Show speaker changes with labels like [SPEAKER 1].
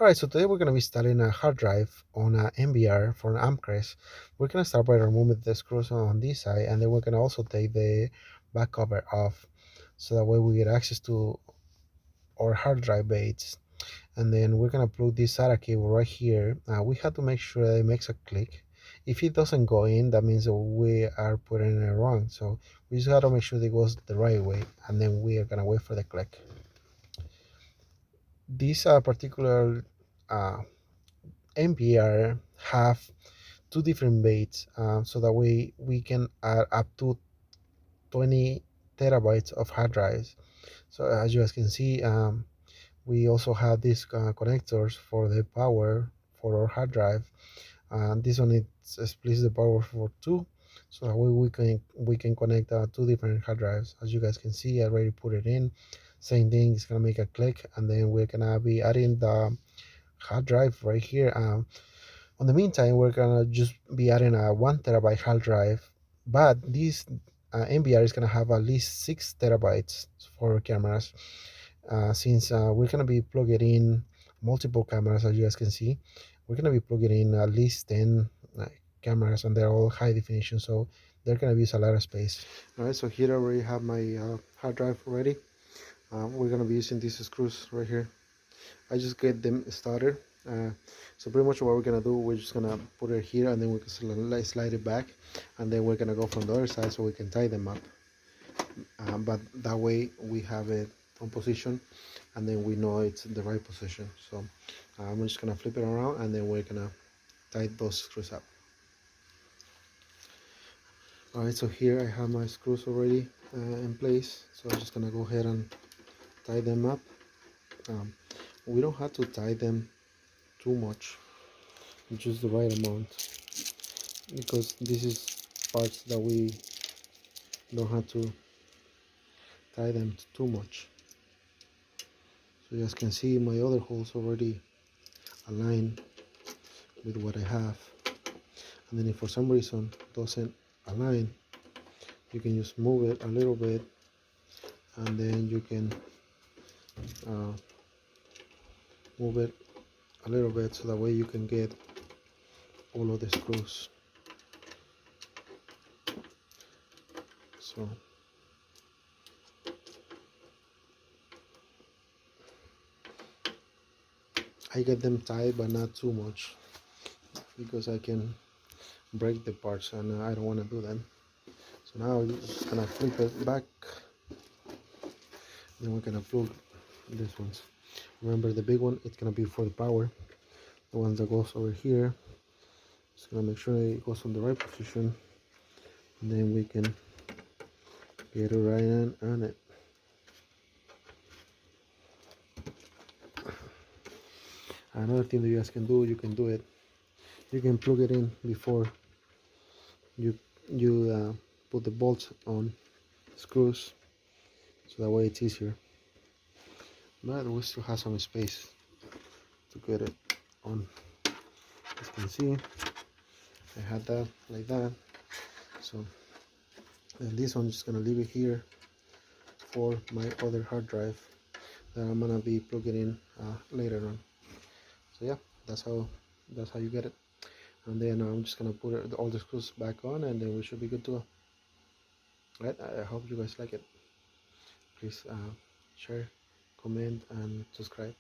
[SPEAKER 1] Alright, so today we're going to be installing a hard drive on a MBR for an Amcrest. We're going to start by removing the screws on this side, and then we're going to also take the back cover off, so that way we get access to our hard drive base. And then we're going to plug this SATA cable right here. We have to make sure that it makes a click. If it doesn't go in, that means that we are putting it wrong. So we just got to make sure that it goes the right way, and then we are going to wait for the click. This particular MBR have two different baits, so that way we can add up to 20 terabytes of hard drives. So as you guys can see, we also have these connectors for the power for our hard drive. This one it splits the power for two, so that way we can connect two different hard drives. As you guys can see, I already put it in. Same thing, it's gonna make a click, and then we're gonna be adding the hard drive right here. On the meantime, we're gonna just be adding a 1 terabyte hard drive, but this MBR is gonna have at least 6 terabytes for cameras. Since we're gonna be plugging in multiple cameras, as you guys can see, we're gonna be plugging in at least 10 cameras, and they're all high definition, so they're gonna use a lot of space. All right, so here I already have my hard drive ready. We're gonna be using these screws right here. I just get them started. So pretty much what we're gonna do, we're just gonna put it here, and then we can slide it back, and then we're gonna go from the other side so we can tie them up. But that way we have it on position, and then we know it's in the right position. So I'm just gonna flip it around, and then we're gonna tie those screws up. All right, so here I have my screws already in place, so I'm just gonna go ahead and tie them up. We don't have to tie them too much, just the right amount, because this is parts that we don't have to tie them too much. So you guys can see my other holes already aligned with what I have, and then if for some reason doesn't align, you can just move it a little bit, and then you can move it a little bit, so that way you can get all of the screws. So I get them tied, but not too much, because I can break the parts, and I don't want to do that. So now I'm just gonna flip it back, then we're gonna plug these ones. Remember, the big one, it's gonna be for the power. The ones that goes over here, just gonna make sure it goes on the right position, and then we can get it right in on it. Another thing that you guys can do, you can do it, you can plug it in before you put the bolts on screws, so that way it's easier. But we still have some space to get it on. As you can see, I had that like that. So then this one, just gonna leave it here for my other hard drive that I'm gonna be plugging in later on. So yeah, that's how you get it. And then I'm just gonna put all the screws back on, and then we should be good to go. Right, I hope you guys like it. Please share, comment, and subscribe.